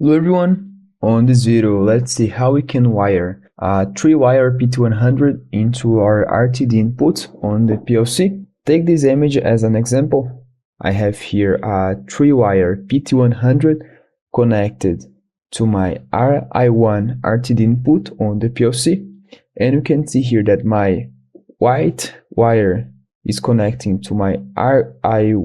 Hello everyone, on this video let's see how we can wire a 3-wire PT100 into our RTD input on the PLC. Take this image as an example. I have here a 3-wire PT100 connected to my RI1 RTD input on the PLC, and you can see here that my white wire is connecting to my RI1.A,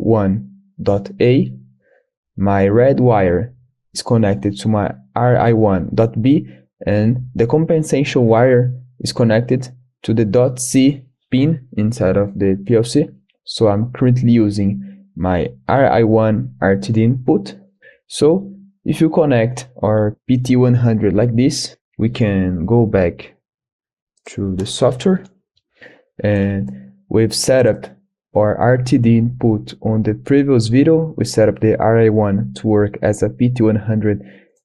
my red wire is connected to my RI1.B, and the compensation wire is connected to the .C pin inside of the PLC. So I'm currently using my RI1 RTD input. So if you connect our PT100 like this, we can go back to the software, and we've set up our RTD input on the previous video. We set up the RI1 to work as a PT100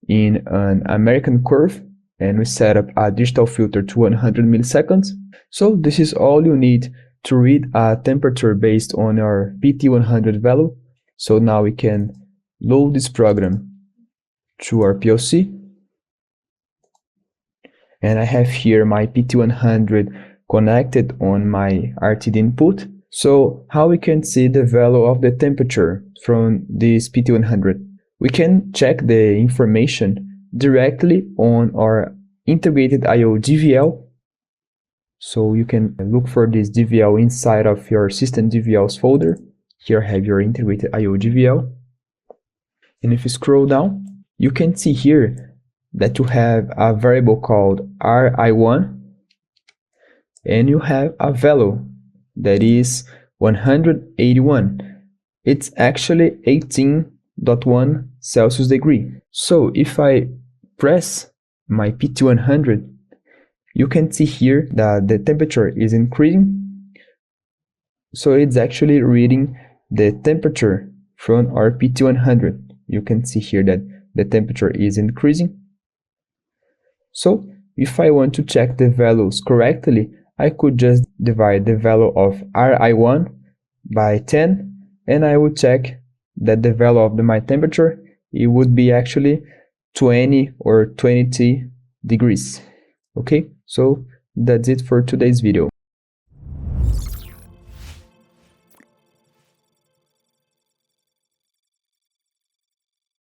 in an American curve, and we set up a digital filter to 100 milliseconds. So this is all you need to read a temperature based on our PT100 value. So now we can load this program to our PLC, and I have here my PT100 connected on my RTD input. So how we can see the value of the temperature from this PT100? We can check the information directly on our integrated I/O DVL. So you can look for this DVL inside of your system DVLs folder. Here I have your integrated I/O DVL. And if you scroll down, you can see here that you have a variable called RI1, and you have a value that is 181. It's actually 18.1 Celsius degree. So if I press my PT100, you can see here that the temperature is increasing. So it's actually reading the temperature from our PT100. You can see here that the temperature is increasing. So if I want to check the values correctly, I could just divide the value of RI1 by 10, and I would check that the value of my temperature, it would be actually 20 or 20 degrees. Okay, so that's it for today's video.